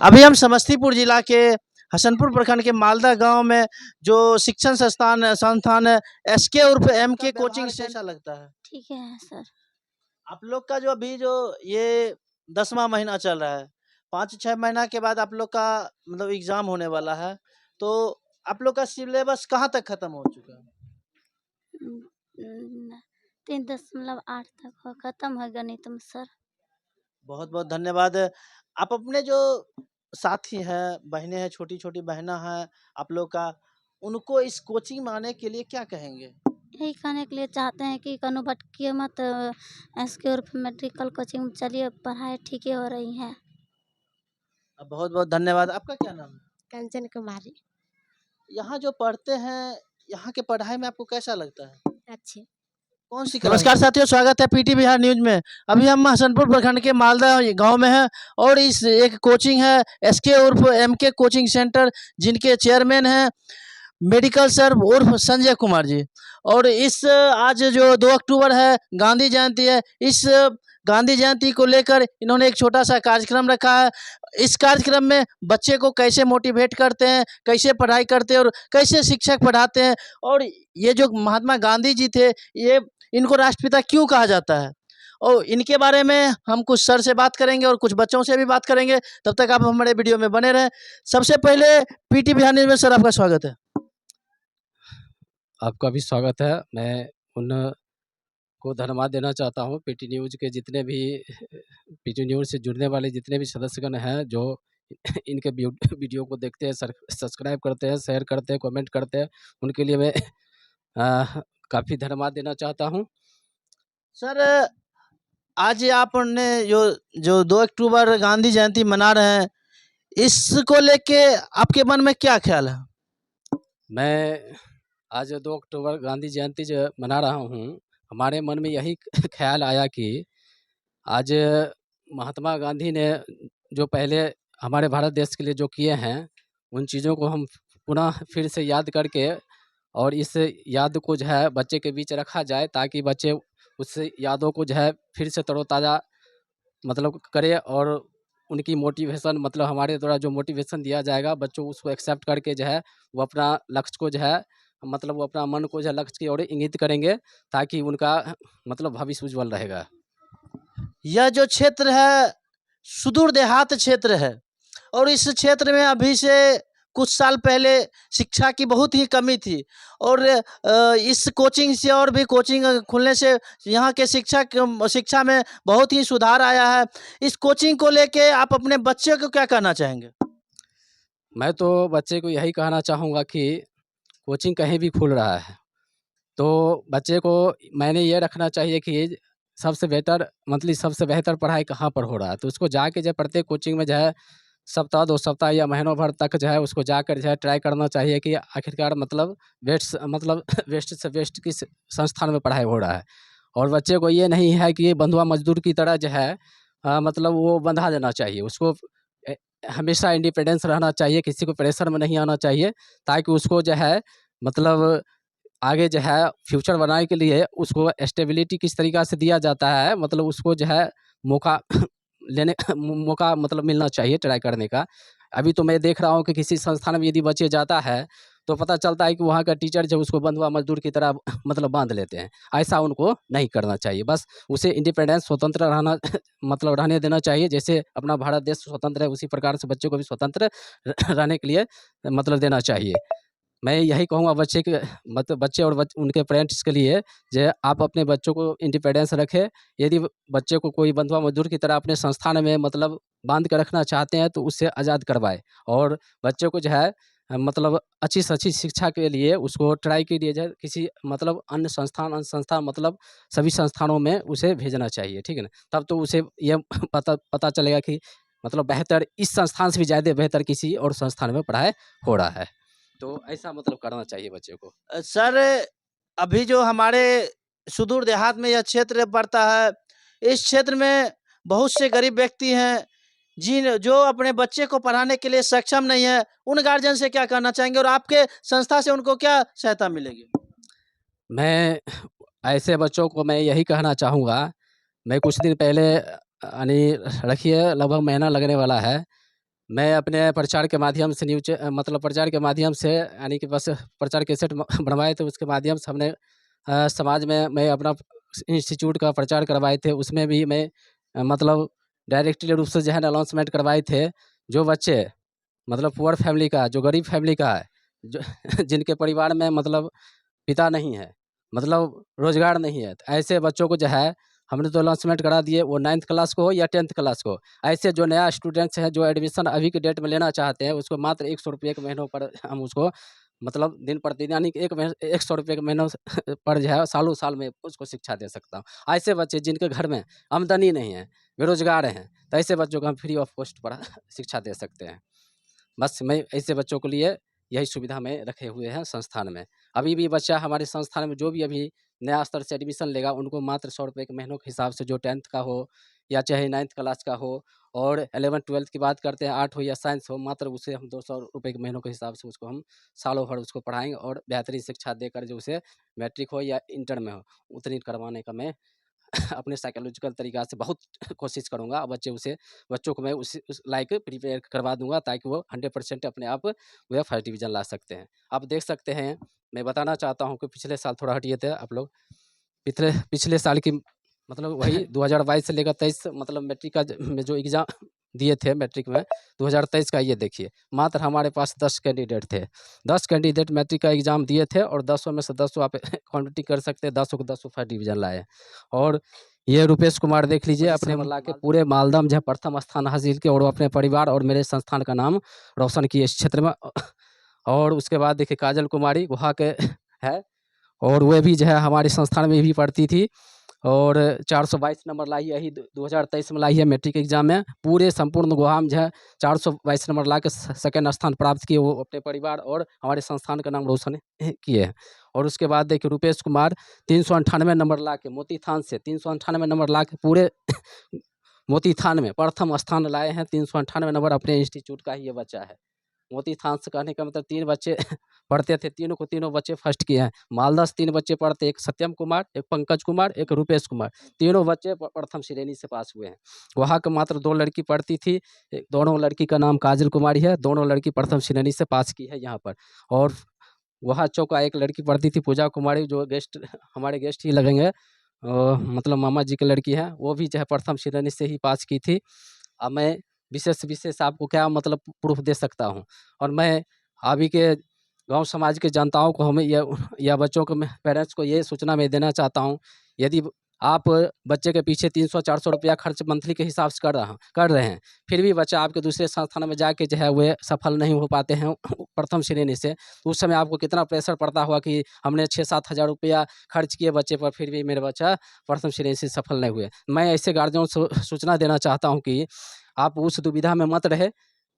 अभी हम समस्तीपुर जिला के हसनपुर प्रखंड के मालदा गांव में जो शिक्षण संस्थान संस्थान है एसके उर्फ एम के कोचिंग से अच्छा लगता है। ठीक है सर। आप लोग का जो अभी जो ये 10वां महीना चल रहा है, 5-6 महीना के बाद आप लोग का मतलब एग्जाम होने वाला है, तो आप लोग का सिलेबस कहाँ तक खत्म हो चुका है? 3.8 तक खत्म है गणित में सर। बहुत बहुत धन्यवाद। आप अपने जो साथी हैं, बहनें हैं, छोटी छोटी बहना हैं आप लोग का, उनको इस कोचिंग में आने के लिए क्या कहेंगे? यही कहने के लिए चाहते हैं कि कनो भटकिए मत, एसके उर्फ मेडिकल कोचिंग में चलिए, पढ़ाई ठीक हो रही है। बहुत बहुत धन्यवाद। आपका क्या नाम है? कंचन कुमारी। यहाँ जो पढ़ते हैं, यहाँ के पढ़ाई में आपको कैसा लगता है? अच्छे। कौन सी नमस्कार साथियों, स्वागत है पीटी बिहार न्यूज में। अभी हम हसनपुर प्रखंड के मालदा गांव में हैं और इस एक कोचिंग है एसके उर्फ एमके कोचिंग सेंटर, जिनके चेयरमैन हैं मेडिकल सर उर्फ संजय कुमार जी। और इस आज जो 2 अक्टूबर है, गांधी जयंती है, इस गांधी जयंती को लेकर इन्होंने एक छोटा सा कार्यक्रम रखा है। इस कार्यक्रम में बच्चे को कैसे मोटिवेट करते हैं, कैसे पढ़ाई करते हैं और कैसे शिक्षक पढ़ाते हैं, और ये जो महात्मा गांधी जी थे, ये इनको राष्ट्रपिता क्यों कहा जाता है, और इनके बारे में हम कुछ सर से बात करेंगे और कुछ बच्चों से भी बात करेंगे। तब तक आप हमारे वीडियो में बने रहें। सबसे पहले पीटी बिहार न्यूज में सर आपका स्वागत है। आपका भी स्वागत है। मैं उन को धन्यवाद देना चाहता हूँ, पीटी न्यूज़ के जितने भी पीटी न्यूज़ से जुड़ने वाले जितने भी सदस्यगण हैं, जो इनके वीडियो को देखते हैं, सब्सक्राइब करते हैं, शेयर करते हैं, कमेंट करते हैं, उनके लिए मैं काफ़ी धन्यवाद देना चाहता हूँ। सर, आज आपने जो जो 2 अक्टूबर गांधी जयंती मना रहे हैं, इसको लेके आपके मन में क्या ख्याल है? मैं आज 2 अक्टूबर गांधी जयंती जो मना रहा हूँ, हमारे मन में यही ख्याल आया कि आज महात्मा गांधी ने जो पहले हमारे भारत देश के लिए जो किए हैं, उन चीज़ों को हम पुनः फिर से याद करके और इस याद को जो है बच्चे के बीच रखा जाए, ताकि बच्चे उस यादों को जो है फिर से तरोताज़ा मतलब करे, और उनकी मोटिवेशन मतलब हमारे द्वारा जो मोटिवेशन दिया जाएगा, बच्चों उसको एक्सेप्ट करके जो है वो अपना लक्ष्य को जो है मतलब वो अपना मन को जो है लक्ष्य की ओर इंगित करेंगे, ताकि उनका मतलब भविष्य उज्ज्वल रहेगा। यह जो क्षेत्र है, सुदूर देहात क्षेत्र है, और इस क्षेत्र में अभी से कुछ साल पहले शिक्षा की बहुत ही कमी थी, और इस कोचिंग से और भी कोचिंग खुलने से यहाँ के शिक्षा में बहुत ही सुधार आया है। इस कोचिंग को लेके आप अपने बच्चे को क्या कहना चाहेंगे? मैं तो बच्चे को यही कहना चाहूँगा कि कोचिंग कहीं भी खुल रहा है, तो बच्चे को मैंने ये रखना चाहिए कि सबसे सबसे बेहतर पढ़ाई कहाँ पर हो रहा है, तो उसको जाके जो प्रत्येक कोचिंग में जो है सप्ताह 2 सप्ताह या महीनों भर तक जो है उसको जाकर जो है ट्राई करना चाहिए कि आखिरकार मतलब बेस्ट से बेस्ट किस संस्थान में पढ़ाई हो रहा है। और बच्चे को ये नहीं है कि बंधुआ मजदूर की तरह जो है मतलब वो बंधा देना चाहिए। उसको हमेशा इंडिपेंडेंस रहना चाहिए, किसी को प्रेशर में नहीं आना चाहिए, ताकि उसको जो है मतलब आगे जो है फ्यूचर बनाने के लिए उसको स्टेबिलिटी किस तरीक़ा से दिया जाता है, मतलब उसको जो है मौका लेने मौका मतलब मिलना चाहिए ट्राई करने का। अभी तो मैं देख रहा हूँ कि किसी संस्थान में यदि बच्चे जाता है, तो पता चलता है कि वहाँ का टीचर जो उसको बंधुआ मजदूर की तरह मतलब बाँध लेते हैं। ऐसा उनको नहीं करना चाहिए, बस उसे इंडिपेंडेंस स्वतंत्र रहना मतलब रहने देना चाहिए। जैसे अपना भारत देश स्वतंत्र है, उसी प्रकार से बच्चों को भी स्वतंत्र रहने के लिए मतलब देना चाहिए। मैं यही कहूँगा बच्चे के मतलब बच्चे और उनके पेरेंट्स के लिए, जो आप अपने बच्चों को इंडिपेंडेंस रखें। यदि बच्चे को कोई बंधुआ मजदूर की तरह अपने संस्थान में मतलब बांध के रखना चाहते हैं, तो उससे आज़ाद करवाएँ, और बच्चे को जो है मतलब अच्छी से अच्छी शिक्षा के लिए उसको ट्राई के लिए जो है किसी मतलब अन्य संस्थान मतलब सभी संस्थानों में उसे भेजना चाहिए, ठीक है ना? तब तो उसे ये पता पता चलेगा कि मतलब बेहतर इस संस्थान से भी ज़्यादा बेहतर किसी और संस्थान में पढ़ाई हो रहा है। तो ऐसा मतलब करना चाहिए बच्चे को। सर, अभी जो हमारे सुदूर देहात में यह क्षेत्र पड़ता है, इस क्षेत्र में बहुत से गरीब व्यक्ति हैं, जो अपने बच्चे को पढ़ाने के लिए सक्षम नहीं है। उन गार्जियन से क्या कहना चाहेंगे और आपके संस्था से उनको क्या सहायता मिलेगी? मैं ऐसे बच्चों को मैं यही कहना चाहूँगा, मैं कुछ दिन पहले यानी रखिए लगभग महीना लगने वाला है, मैं अपने प्रचार के माध्यम से मतलब प्रचार के माध्यम से यानी कि बस प्रचार कैसेट बनवाए थे, उसके माध्यम से हमने समाज में मैं अपना इंस्टीट्यूट का प्रचार करवाए थे। उसमें भी मैं मतलब डायरेक्टली रूप से जो है ना अनाउंसमेंट करवाए थे। जो बच्चे मतलब पुअर फैमिली का, जो गरीब फैमिली का है, जो जिनके परिवार में मतलब पिता नहीं है, मतलब रोज़गार नहीं है, तो ऐसे बच्चों को जो है हमने तो अनाउंसमेंट करा दिए, वो 9th क्लास को हो या 10th क्लास को। ऐसे जो नया स्टूडेंट्स हैं, जो एडमिशन अभी के डेट में लेना चाहते हैं, उसको मात्र ₹100 के महीनों पर हम उसको मतलब दिन प्रतिदिन यानी कि ₹100 के महीनों पर जो है सालों-साल में उसको शिक्षा दे सकता हूँ। ऐसे बच्चे जिनके घर में आमदनी नहीं है, बेरोज़गार हैं, तो ऐसे बच्चों को हम फ्री ऑफ कॉस्ट पर शिक्षा दे सकते हैं। बस मैं ऐसे बच्चों के लिए यही सुविधा में रखे हुए हैं संस्थान में। अभी भी बच्चा हमारे संस्थान में जो भी अभी नया स्तर से एडमिशन लेगा, उनको मात्र ₹100 के महीनों के हिसाब से, जो 10th का हो या चाहे 9th क्लास का हो, और 11th-12th की बात करते हैं, आर्ट हो या साइंस हो, मात्र उसे हम ₹200 के महीनों के हिसाब से उसको हम सालों भर उसको पढ़ाएँगे और बेहतरीन शिक्षा देकर जो उसे मैट्रिक हो या इंटर में हो, उत्तीर्ण करवाने का मैं अपने साइकोलॉजिकल तरीक़ा से बहुत कोशिश करूँगा। बच्चों को मैं उस लायक प्रिपेयर करवा दूँगा, ताकि वो 100% अपने आप वह फर्स्ट डिवीज़न ला सकते हैं। आप देख सकते हैं, मैं बताना चाहता हूँ कि पिछले साल थोड़ा हटिए थे आप लोग। पिछले पिछले साल की मतलब वही 2022 से लेकर 23 मतलब मैट्रिक का में जो एग्ज़ाम दिए थे मैट्रिक में, 2023 का ये देखिए, मात्र हमारे पास 10 कैंडिडेट थे। 10 कैंडिडेट मैट्रिक का एग्ज़ाम दिए थे और 10 में से 10 आप काउंटिंग कर सकते हैं, 10 को 10 फर्स्ट डिवीज़न लाए। और ये रुपेश कुमार देख लीजिए, अपने ला के पूरे मालदा में जो है प्रथम स्थान हासिल किए और वो अपने परिवार और मेरे संस्थान का नाम रोशन किए इस क्षेत्र में। और उसके बाद देखिए काजल कुमारी गुहा के है, और वह भी जो है हमारे संस्थान में भी पढ़ती थी और 422 नंबर लाई है, यही 2023 में लाई है मैट्रिक एग्ज़ाम में। पूरे संपूर्ण गोहा में जो है 422 नंबर ला के सेकंड स्थान प्राप्त किए, वो अपने परिवार और हमारे संस्थान का नाम रोशन किए हैं। और उसके बाद देखिए रुपेश कुमार 398 नंबर ला के मोती थान से 398 नंबर ला के पूरे मोती थान में प्रथम स्थान लाए हैं। 398 नंबर अपने इंस्टीट्यूट का ही ये बच्चा है। मोती थान से कहने का मतलब 3 बच्चे पढ़ते थे, तीनों बच्चे फर्स्ट किए हैं। मालदा से 3 बच्चे पढ़ते, एक सत्यम कुमार, एक पंकज कुमार, एक रुपेश कुमार। तीनों बच्चे प्रथम श्रेणी से पास हुए हैं। वहाँ के मात्र 2 लड़की पढ़ती थी, दोनों लड़की का नाम काजल कुमारी है, दोनों लड़की प्रथम श्रेणी से पास की है यहाँ पर। और वहाँ चौका एक लड़की पढ़ती थी पूजा कुमारी, जो गेस्ट हमारे गेस्ट ही लगेंगे, मतलब मामा जी की लड़की है, वो भी जो है प्रथम श्रेणी से ही पास की थी। अब मैं विशेष आपको क्या मतलब प्रूफ़ दे सकता हूँ। और मैं अभी के गाँव समाज के जनताओं को हमें या बच्चों को, मैं पेरेंट्स को ये सूचना मैं देना चाहता हूँ, यदि आप बच्चे के पीछे 300-400 रुपया खर्च मंथली के हिसाब से कर रहे हैं, फिर भी बच्चा आपके दूसरे संस्थान में जाके जो है वे सफल नहीं हो पाते हैं प्रथम श्रेणी से, तो उस समय आपको कितना प्रेशर पड़ता होगा कि हमने 6-7 हज़ार रुपया खर्च किए बच्चे पर, फिर भी मेरा बच्चा प्रथम श्रेणी से सफल नहीं हुए। मैं ऐसे गार्जियन को सूचना देना चाहता हूँ कि आप उस दुविधा में मत रहे,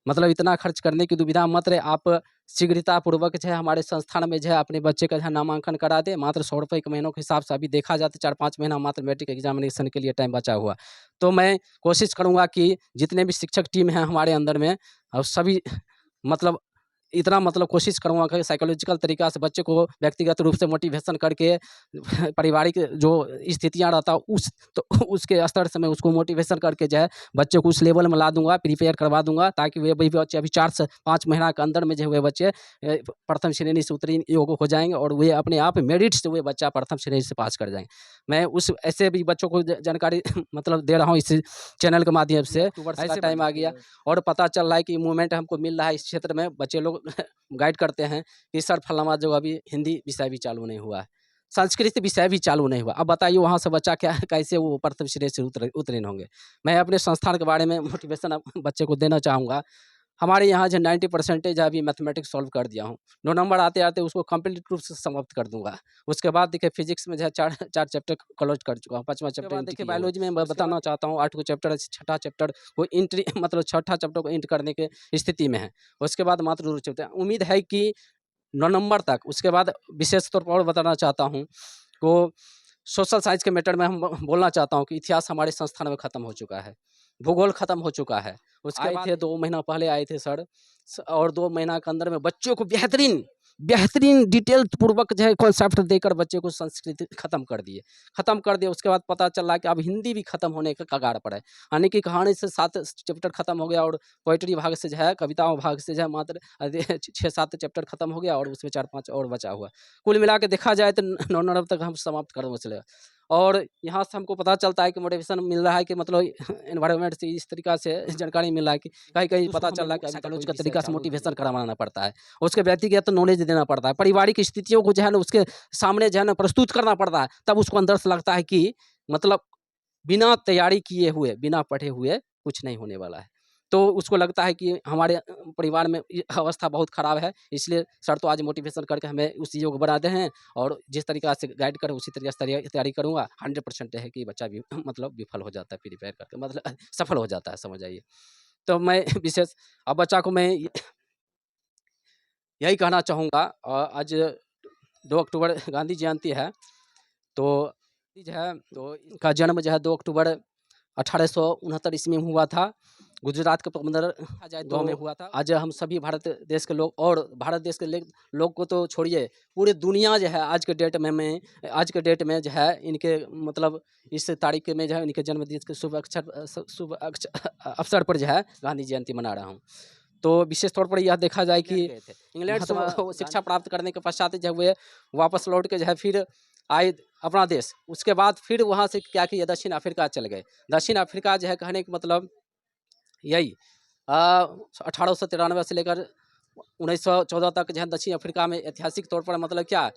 मतलब इतना खर्च करने की दुविधा में मत रहे। आप शीघ्रतापूर्वक जो है हमारे संस्थान में जो है अपने बच्चे का जो है नामांकन करा दें। मात्र ₹100 के महीनों के हिसाब से अभी देखा जाए तो 4-5 महीना मात्र मैट्रिक एग्ज़ामिनेशन के लिए टाइम बचा हुआ। तो मैं कोशिश करूँगा कि जितने भी शिक्षक टीम हैं हमारे अंदर में, और सभी मतलब इतना मतलब कोशिश करूँगा कि साइकोलॉजिकल तरीक़ा से बच्चे को व्यक्तिगत रूप से मोटिवेशन करके पारिवारिक जो स्थितियाँ रहता है उसके स्तर से मैं उसको मोटिवेशन करके जो है बच्चे को उस लेवल में ला दूँगा, प्रिपेयर करवा दूँगा, ताकि वे भी बच्चे अभी 4 से 5 महीना के अंदर में जो है वे बच्चे प्रथम श्रेणी से उत्तीर्ण योग्य हो जाएँगे और वे अपने आप मेरिट से वे बच्चा प्रथम श्रेणी से पास कर जाएँगे। मैं उस ऐसे भी बच्चों को जानकारी मतलब दे रहा हूँ इस चैनल के माध्यम से। ऐसे टाइम आ गया और पता चल रहा है कि मूवमेंट हमको मिल रहा है इस क्षेत्र में, बच्चे लोग गाइड करते हैं कि सर फलाना जगह अभी हिंदी विषय भी चालू नहीं हुआ है, संस्कृत विषय भी चालू नहीं हुआ। अब बताइए वहाँ से बच्चा क्या कैसे वो प्रथम श्रेणी से उत्तीर्ण होंगे। मैं अपने संस्थान के बारे में मोटिवेशन बच्चे को देना चाहूँगा। हमारे यहाँ जो 90% अभी मैथमेटिक्स सॉल्व कर दिया हूँ। 9 नंबर आते-आते उसको कंप्लीट रूप से समाप्त कर दूँगा। उसके बाद देखिए फिजिक्स में जो है 4 चैप्टर क्लोज कर चुका हूँ, 5वां चैप्टर देखिए बायोलॉजी में मैं बताना चाहता हूँ 8 को चैप्टर, छठा चैप्टर को एंट्री मतलब छठा चैप्टर को एंड करने के स्थिति में है। उसके बाद मात्र 2 चैप्टर, उम्मीद है कि 9 नंबर तक। उसके बाद विशेष तौर पर और बताना चाहता हूँ को सोशल साइंस के मैटर में हम बोलना चाहता हूँ कि इतिहास हमारे संस्थान में ख़त्म हो चुका है, भूगोल ख़त्म हो चुका है। उसके बाद 2 महीना पहले आए थे सर और 2 महीना के अंदर में बच्चों को बेहतरीन बेहतरीन डिटेल पूर्वक जो है कॉन्सेप्ट देकर बच्चे को संस्कृत खत्म कर दिए। उसके बाद पता चला कि अब हिंदी भी खत्म होने के कगार पर है। यानी कि कहानी से 7 चैप्टर खत्म हो गया और पोएट्री भाग से जो है, कविताओं भाग से जो है मात्र 6-7 चैप्टर खत्म हो गया और उसमें 4-5 और बचा हुआ। कुल मिला के देखा जाए तो 9 तक हम समाप्त कर चले। और यहाँ से हमको पता चलता है कि मोटिवेशन मिल रहा है कि मतलब एनवायरनमेंट से इस तरीक़ा से जानकारी मिल रहा है कि कहीं-कहीं पता चल रहा है कि साइकोलॉजी का तरीक़ा से मोटिवेशन करवाना पड़ता है। उसके व्यक्तिगत नॉलेज देना पड़ता है। पारिवारिक स्थितियों को जो है ना उसके सामने जो है ना प्रस्तुत करना पड़ता है। तब उसको अंदर से लगता है कि मतलब बिना तैयारी किए हुए, बिना पढ़े हुए कुछ नहीं होने वाला है। तो उसको लगता है कि हमारे परिवार में ये अवस्था बहुत ख़राब है, इसलिए सर तो आज मोटिवेशन करके हमें उस चीज़ों को बनाते हैं और जिस तरीक़ा से गाइड करें उसी तरीक़े से तैयारी करूँगा। 100% है कि बच्चा भी मतलब विफल हो जाता है प्रिपेयर करके, मतलब सफल हो जाता है, समझ आइए। तो मैं विशेष अब बच्चा को मैं यही कहना चाहूँगा। आज 2 अक्टूबर गांधी जयंती है, तो जो है तो इनका जन्म जो है 2 अक्टूबर 1869 ईस्वी में हुआ था। गुजरात के पोरबंदर गाँव में हुआ था। आज हम सभी भारत देश के लोग और भारत देश के लोग को तो छोड़िए, पूरी दुनिया जो है आज के डेट में जो है इनके मतलब इस तारीख में जो है इनके जन्मदिन के शुभ अवसर पर जो है गांधी जयंती मना रहा हूँ। तो विशेष तौर पर यह देखा जाए कि इंग्लैंड से वो शिक्षा प्राप्त करने के पश्चात जब वे वापस लौट के जो है फिर आए अपना देश, उसके बाद फिर वहाँ से क्या किया, दक्षिण अफ्रीका चले गए। दक्षिण अफ्रीका जो है कहने का मतलब यही 1893 से लेकर 1914 तक जो है दक्षिण अफ्रीका में ऐतिहासिक तौर पर मतलब क्या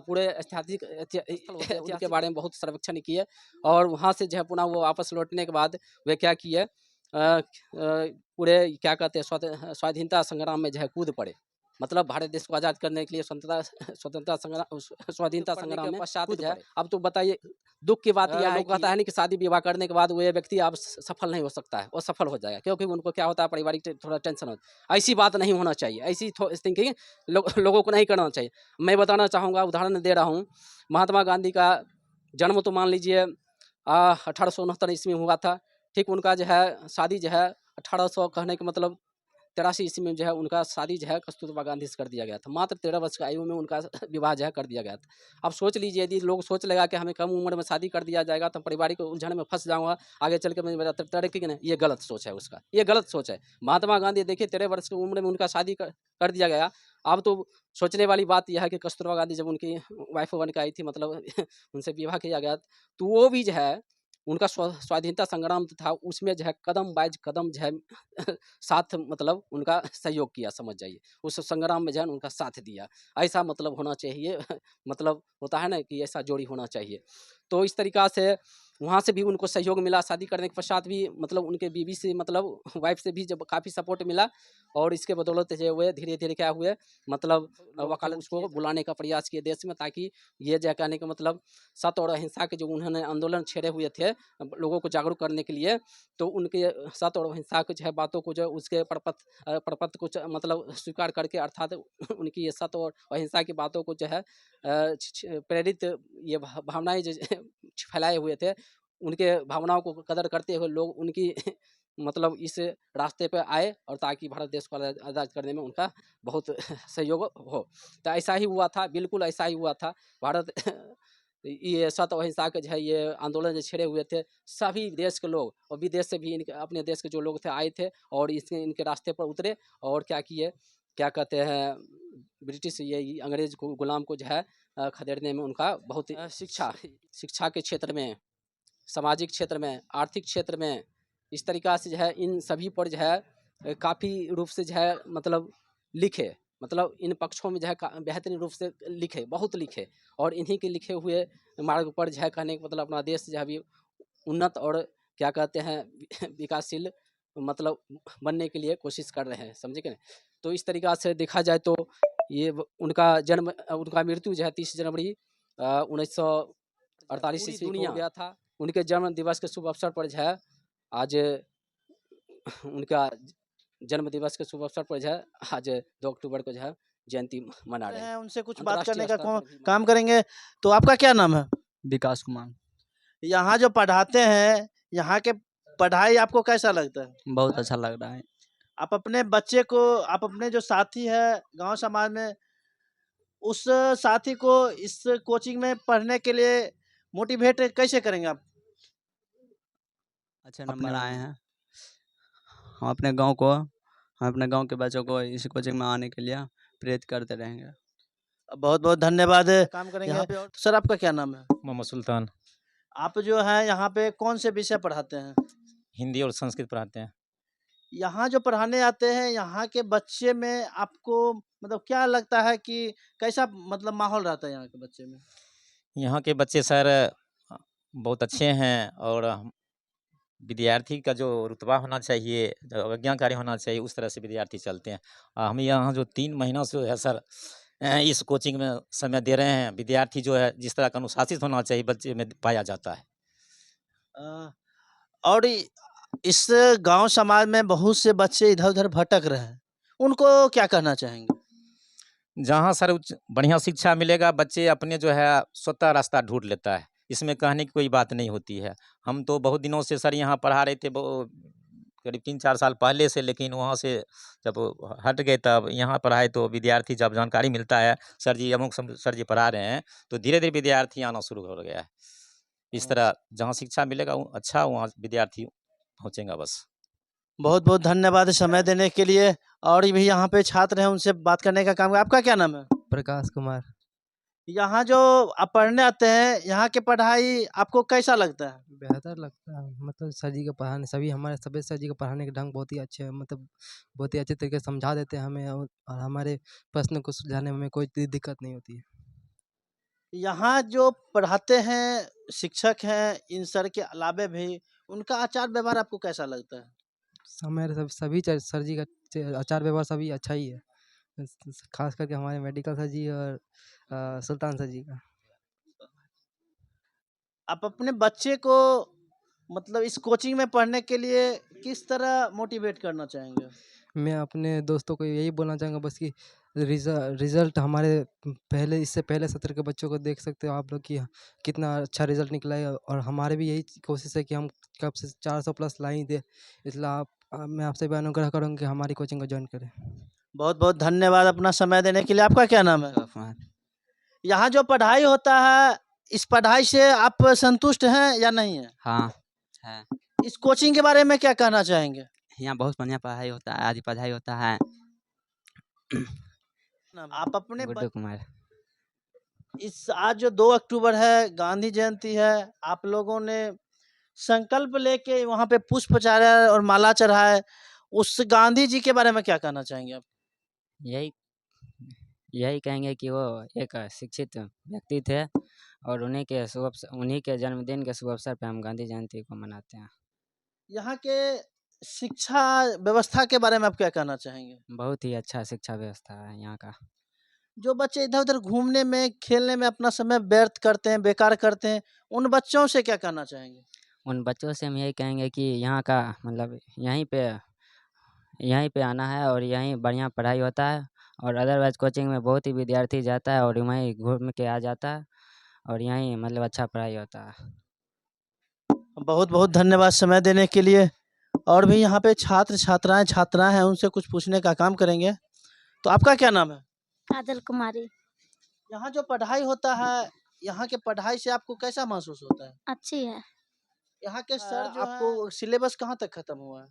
पूरे ऐतिहासिक उनके बारे में बहुत सर्वेक्षण किए और वहाँ से जो है पुनः वो वापस लौटने के बाद वे क्या किए, पूरे क्या कहते हैं स्वाधीनता संग्राम में जो है कूद पड़े। मतलब भारत देश को आज़ाद करने के लिए स्वतंत्रता संग्राम स्वाधीनता संग्राम में पश्चात जो है। अब तो बताइए दुःख की बात यह है, लोग कहता है नहीं कि शादी विवाह करने के बाद वो ये व्यक्ति अब सफल नहीं हो सकता है, वो सफल हो जाएगा क्योंकि उनको क्या होता है पारिवारिक थोड़ा टेंशन होता है। ऐसी बात नहीं होना चाहिए, ऐसी थिंकिंग लोगों को नहीं करना चाहिए। मैं बताना चाहूँगा, उदाहरण दे रहा हूँ, महात्मा गांधी का जन्म तो मान लीजिए 1869 ईस्वी में हुआ था। ठीक उनका जो है शादी जो है 1800 कहने का मतलब 83 ईस्वी में जो है उनका शादी जो है कस्तूरबा गांधी से कर दिया गया था। मात्र 13 वर्ष की आयु में उनका विवाह जो है कर दिया गया था। अब सोच लीजिए यदि लोग सोच लेगा कि हमें कम उम्र में शादी कर दिया जाएगा तो पारिवारिक उलझन में फंस जाऊँगा, आगे चल के मेरा तरक्की नहीं, ये गलत सोच है उसका, ये गलत सोच है। महात्मा गांधी देखिए 13 वर्ष की उम्र में उनका शादी कर दिया गया। अब तो सोचने वाली बात यह है कि कस्तूरबा गांधी जब उनकी वाइफ बन के आई थी, मतलब उनसे विवाह किया गया, तो वो भी जो है उनका स्वाधीनता संग्राम था, उसमें जो है कदम बाइज कदम जो है साथ मतलब उनका सहयोग किया, समझ जाइए उस संग्राम में जो है उनका साथ दिया। ऐसा मतलब होना चाहिए मतलब होता है ना कि ऐसा जोड़ी होना चाहिए। तो इस तरीक़ा से वहाँ से भी उनको सहयोग मिला, शादी करने के पश्चात भी मतलब उनके बीवी से मतलब वाइफ से भी जब काफ़ी सपोर्ट मिला और इसके बदौलत जो हुए धीरे-धीरे क्या हुए मतलब वकालत उसको बुलाने का प्रयास किए देश में, ताकि ये जो कहने का मतलब सत्य और अहिंसा के जो उन्होंने आंदोलन छेड़े हुए थे लोगों को जागरूक करने के लिए, तो उनके सत्य और अहिंसा के जो है बातों को जो उसके प्रपत्र को मतलब स्वीकार करके, अर्थात उनकी ये सत्य और अहिंसा की बातों को जो है प्रेरित ये भावनाएं जो फैलाए हुए थे, उनके भावनाओं को कदर करते हुए लोग उनकी मतलब इस रास्ते पे आए और ताकि भारत देश को आज़ाद करने में उनका बहुत सहयोग हो। तो ऐसा ही हुआ था, बिल्कुल ऐसा ही हुआ था। भारत ये सत्य अहिंसा के जो है ये आंदोलन जो छेड़े हुए थे, सभी देश के लोग और विदेश से भी इनके अपने देश के जो लोग थे आए थे और इनके रास्ते पर उतरे और क्या किए, क्या कहते हैं, ब्रिटिश ये अंग्रेज को गुलाम को जो है खदेड़ने में उनका बहुत शिक्षा के क्षेत्र में, सामाजिक क्षेत्र में, आर्थिक क्षेत्र में, इस तरीक़ा से जो है इन सभी पर जो है काफ़ी रूप से जो है मतलब लिखे, मतलब इन पक्षों में जो है बेहतरीन रूप से लिखे, बहुत लिखे और इन्हीं के लिखे हुए मार्ग पर जो है कहने का मतलब अपना देश जो है अभी उन्नत और क्या कहते हैं विकासशील मतलब बनने के लिए कोशिश कर रहे हैं, समझे कि नहीं। तो इस तरीक़ा से देखा जाए तो ये उनका मृत्यु जो है 30 जनवरी 1948 ईस्वी को हो गया था। उनके जन्म दिवस के शुभ अवसर पर जो है आज उनका जन्म दिवस के शुभ अवसर पर जो है आज 2 अक्टूबर को जो है जयंती मना रहे हैं। उनसे कुछ बात करने का काम करेंगे। तो आपका क्या नाम है? विकास कुमार। यहाँ जो पढ़ाते हैं, यहाँ के पढ़ाई आपको कैसा लगता है? बहुत अच्छा लग रहा है। आप अपने बच्चे को, आप अपने जो साथी है गांव समाज में, उस साथी को इस कोचिंग में पढ़ने के लिए मोटिवेट कैसे करेंगे आप? अच्छे अपने नंबर आए वाले हैं। हम अपने गांव के बच्चों को इस कोचिंग में आने के लिए प्रेरित करते रहेंगे। बहुत बहुत धन्यवाद। काम करेंगे यहाँ पे। और सर, आपका क्या नाम है? मोहम्मद सुल्तान। आप जो है यहाँ पे कौन से विषय पढ़ाते हैं? हिंदी और संस्कृत पढ़ाते हैं। यहाँ जो पढ़ाने आते हैं, यहाँ के बच्चे में आपको मतलब क्या लगता है कि कैसा मतलब माहौल रहता है यहाँ के बच्चे में? यहाँ के बच्चे सर बहुत अच्छे हैं और विद्यार्थी का जो रुतबा होना चाहिए, जो आज्ञाकारी होना चाहिए, उस तरह से विद्यार्थी चलते हैं। हम यहाँ जो 3 महीनों से है सर इस कोचिंग में समय दे रहे हैं, विद्यार्थी जो है जिस तरह का अनुशासित होना चाहिए बच्चे में पाया जाता है। अ, और इस गांव समाज में बहुत से बच्चे इधर-उधर भटक रहे हैं, उनको क्या कहना चाहेंगे? जहाँ सर बढ़िया शिक्षा मिलेगा, बच्चे अपने जो है स्वतः रास्ता ढूँढ लेता है। इसमें कहने की कोई बात नहीं होती है। हम तो बहुत दिनों से सर यहाँ पढ़ा रहे थे, करीब 3-4 साल पहले से, लेकिन वहाँ से जब हट गए तब यहाँ पढ़ाए तो विद्यार्थी जब जानकारी मिलता है, सर जी अमुक सर जी पढ़ा रहे हैं, तो धीरे-धीरे विद्यार्थी आना शुरू हो गया है। इस तरह जहाँ शिक्षा मिलेगा अच्छा, वहाँ विद्यार्थी पहुँचेगा बस। बहुत-बहुत धन्यवाद समय देने के लिए। और भी यहाँ पे छात्र हैं, उनसे बात करने का काम। आपका क्या नाम है? प्रकाश कुमार। यहाँ जो आप पढ़ने आते हैं, यहाँ की पढ़ाई आपको कैसा लगता है? बेहतर लगता है, मतलब सर जी का पढ़ाने सभी सर जी का पढ़ाने के ढंग बहुत ही अच्छे हैं, मतलब बहुत ही अच्छे तरीके से समझा देते हैं हमें, और हमारे प्रश्न को सुलझाने में हमें कोई दिक्कत नहीं होती है। यहाँ जो पढ़ाते हैं, शिक्षक हैं, इन सर के अलावे भी उनका आचार व्यवहार आपको कैसा लगता है? हमारे सभी सर जी का आचार व्यवहार सभी अच्छा ही है, खास करके हमारे मेडिकल सर जी और सुल्तान सर जी का। आप अपने बच्चे को मतलब इस कोचिंग में पढ़ने के लिए किस तरह मोटिवेट करना चाहेंगे? मैं अपने दोस्तों को यही बोलना चाहूँगा बस कि रिज़ल्ट हमारे इससे पहले सत्र के बच्चों को देख सकते हो आप लोग कि कितना अच्छा रिज़ल्ट निकला है, और हमारे भी यही कोशिश है कि हम कब से 400 प्लस ला ही दें। इसलिए मैं आपसे भी अनुग्रह करूँगा कि हमारी कोचिंग को जॉइन करें। बहुत-बहुत धन्यवाद अपना समय देने के लिए। आपका क्या नाम है? यहाँ जो पढ़ाई होता है, इस पढ़ाई से आप संतुष्ट हैं या नहीं हैं? हाँ, है। इस कोचिंग के बारे में क्या कहना चाहेंगे? यहाँ बहुत बढ़िया पढ़ाई होता है, आदि पढ़ाई होता है। आप अपने गुड्डू कुमार। इस आज जो 2 अक्टूबर है, गांधी जयंती है, आप लोगों ने संकल्प लेके वहाँ पे पुष्प चढ़ाया और माला चढ़ाए। उस गांधी जी के बारे में क्या कहना चाहेंगे आप? यही यही कहेंगे कि वो एक शिक्षित व्यक्ति थे, और उन्हीं के जन्मदिन के शुभ अवसर पे हम गांधी जयंती को मनाते हैं। यहाँ के शिक्षा व्यवस्था के बारे में आप क्या कहना चाहेंगे? बहुत ही अच्छा शिक्षा व्यवस्था है यहाँ का। जो बच्चे इधर-उधर घूमने में, खेलने में अपना समय व्यर्थ करते हैं, बेकार करते हैं, उन बच्चों से क्या कहना चाहेंगे? उन बच्चों से हम यही कहेंगे कि यहाँ का मतलब यहीं पे आना है, और यहीं बढ़िया पढ़ाई होता है, और अदरवाइज़ कोचिंग में बहुत ही विद्यार्थी जाता है और वहीं घूम के आ जाता है, और यहीं मतलब अच्छा पढ़ाई होता है। बहुत-बहुत धन्यवाद समय देने के लिए। और भी यहाँ पे छात्राएँ हैं, उनसे कुछ पूछने का काम करेंगे। तो आपका क्या नाम है? काजल कुमारी। यहाँ जो पढ़ाई होता है, यहाँ के पढ़ाई से आपको कैसा महसूस होता है? अच्छी है। यहाँ के सर जो आपको सिलेबस कहाँ तक खत्म हुआ है?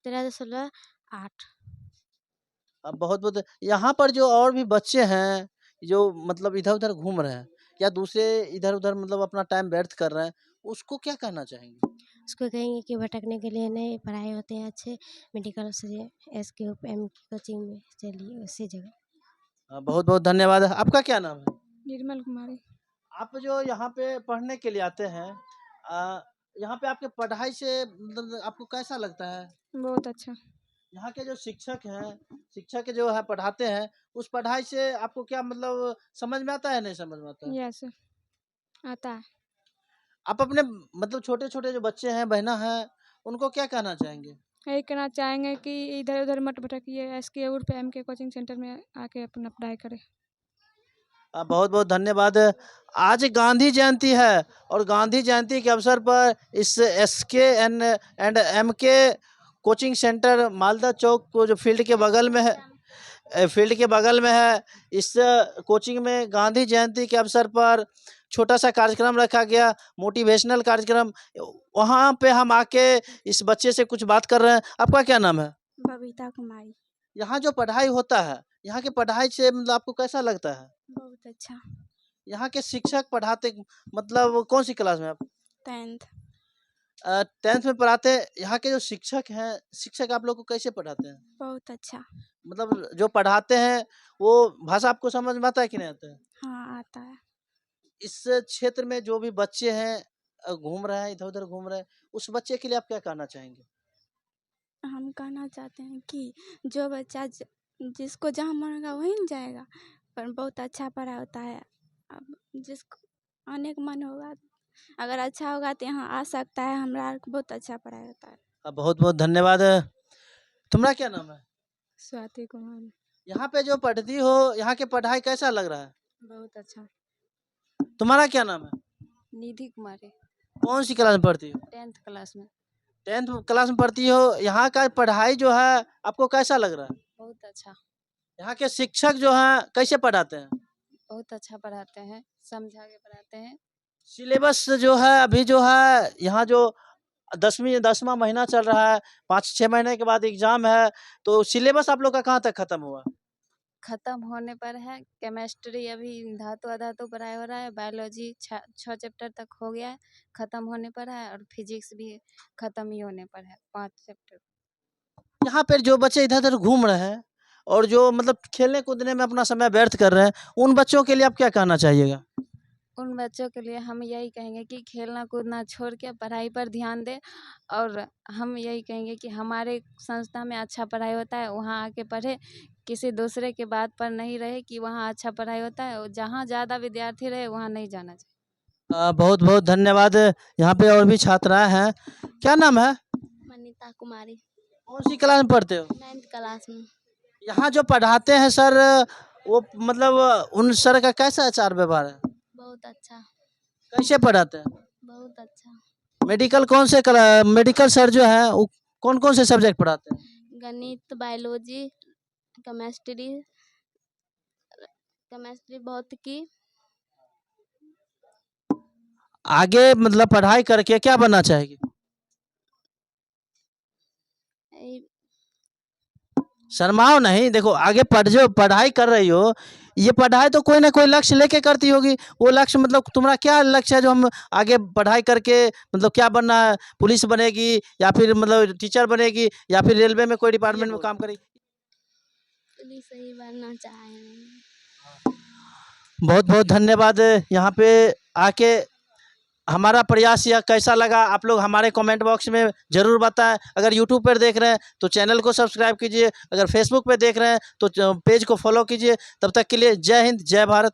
13-16-8। अब बहुत-बहुत यहाँ पर जो और भी बच्चे हैं, जो मतलब इधर-उधर घूम रहे हैं या दूसरे इधर-उधर मतलब अपना टाइम व्यर्थ कर रहे हैं, उसको क्या कहना चाहेंगे? उसको कहेंगे कि भटकने के लिए नहीं, पढ़ाई होते हैं अच्छे, मेडिकल से SKM की कोचिंग में चलिए उसी जगह। बहुत-बहुत धन्यवाद। आपका क्या नाम है? निर्मल कुमारी। आप जो यहाँ पे पढ़ने के लिए आते हैं, यहाँ पे आपके पढ़ाई से मतलब आपको कैसा लगता है? बहुत अच्छा। यहाँ के जो शिक्षक जो है पढ़ाते हैं, उस पढ़ाई से आपको क्या मतलब समझ में आता है, नहीं समझ में आता है? यस, आता है। आप अपने मतलब छोटे-छोटे जो बच्चे हैं, बहना हैं, उनको क्या कहना चाहेंगे? यही कहना चाहेंगे कि इधर-उधर मत भटकिए, SK उर्फ MK कोचिंग सेंटर में आके अपना पढ़ाई करें। बहुत-बहुत धन्यवाद। आज गांधी जयंती है और गांधी जयंती के अवसर पर इस SK and MK coaching centre Malda Chowk को जो फील्ड के बगल में है, फील्ड के बगल में है। इस कोचिंग में गांधी जयंती के अवसर पर छोटा सा कार्यक्रम रखा गया, मोटिवेशनल कार्यक्रम। वहाँ पे हम आके इस बच्चे से कुछ बात कर रहे हैं। आपका क्या नाम है? बबीता कुमारी। यहाँ जो पढ़ाई होता है, यहाँ की पढ़ाई से मतलब आपको कैसा लगता है? बहुत अच्छा। यहाँ के शिक्षक पढ़ाते मतलब कौन सी क्लास में आप? 10th। 10th में पढ़ाते हैं। यहाँ के जो शिक्षक हैं, शिक्षक आप लोग को कैसे पढ़ाते हैं? बहुत अच्छा। मतलब जो पढ़ाते हैं वो भाषा आपको समझ में आता है कि नहीं आता है? हाँ, आता है। इस क्षेत्र में जो भी बच्चे हैं घूम रहे हैं, इधर-उधर घूम रहे हैं, उस बच्चे के लिए आप क्या कहना चाहेंगे? हम कहना चाहते हैं कि जो बच्चा जिसको जहाँ मन होगा वहीं न जाएगा, पर बहुत अच्छा पढ़ाई होता है। अब जिसको आने का मन होगा, अगर अच्छा होगा तो यहाँ आ सकता है। हमरा बहुत अच्छा पढ़ाई होता है। बहुत-बहुत धन्यवाद। तुम्हारा क्या नाम है? स्वाति कुमारी। यहाँ पे जो पढ़ती हो, यहाँ की पढ़ाई कैसा लग रहा है? बहुत अच्छा। तुम्हारा क्या नाम है? निधि कुमारी। कौन सी क्लास में पढ़ती हो? 10th क्लास में। 10th क्लास में पढ़ती हो। यहाँ का पढ़ाई जो है आपको कैसा लग रहा है? बहुत अच्छा। यहाँ के शिक्षक जो हैं कैसे पढ़ाते हैं? बहुत अच्छा पढ़ाते हैं, समझा के पढ़ाते हैं। सिलेबस जो है अभी जो है यहाँ जो 10वां महीना चल रहा है, 5-6 महीने के बाद एग्जाम है, तो सिलेबस आप लोग का कहाँ तक खत्म हुआ? खत्म होने पर है। केमिस्ट्री अभी धातु अधातु पढ़ाई हो रहा है। बायोलॉजी 6 चैप्टर तक हो गया है, खत्म होने पर है। और फिजिक्स भी खत्म ही होने पर है, 5 चैप्टर। यहाँ पर जो बच्चे इधर-उधर घूम रहे हैं और जो मतलब खेलने कूदने में अपना समय व्यर्थ कर रहे हैं, उन बच्चों के लिए आप क्या कहना चाहिएगा? उन बच्चों के लिए हम यही कहेंगे कि खेलना कूदना छोड़ के पढ़ाई पर ध्यान दें। और हम यही कहेंगे कि हमारे संस्था में अच्छा पढ़ाई होता है, वहाँ आके पढ़े। किसी दूसरे के बात पर नहीं रहे कि वहाँ अच्छा पढ़ाई होता है, और जहाँ ज़्यादा विद्यार्थी रहे वहाँ नहीं जाना चाहिए। बहुत-बहुत धन्यवाद। यहाँ पे और भी छात्राएँ हैं। क्या नाम है? मनीता कुमारी। कौन सी क्लास में पढ़ते हो? 9th क्लास में। यहाँ जो पढ़ाते हैं सर, वो मतलब उन सर का कैसा आचार व्यवहार है? बहुत अच्छा। कैसे पढ़ाते हैं? बहुत अच्छा। मेडिकल सर जो है वो कौन-कौन से सब्जेक्ट पढ़ाते हैं? गणित, बायोलॉजी, केमिस्ट्री, भौतिकी। आगे मतलब पढ़ाई करके क्या बनना चाहेगी? यही शर्माओ नहीं, देखो आगे जो पढ़ाई कर रही हो, ये पढ़ाई तो कोई ना कोई लक्ष्य लेके करती होगी। वो लक्ष्य मतलब तुम्हारा क्या लक्ष्य है जो हम आगे पढ़ाई करके मतलब क्या बनना है? पुलिस बनेगी या फिर मतलब टीचर बनेगी या फिर रेलवे में कोई डिपार्टमेंट में काम करेगी? पुलिस ही बनना चाहेंगे। बहुत-बहुत धन्यवाद। यहाँ पे आके हमारा प्रयास यह कैसा लगा आप लोग हमारे कमेंट बॉक्स में ज़रूर बताएं। अगर यूट्यूब पर देख रहे हैं तो चैनल को सब्सक्राइब कीजिए, अगर फेसबुक पे देख रहे हैं तो पेज को फॉलो कीजिए। तब तक के लिए जय हिंद, जय भारत।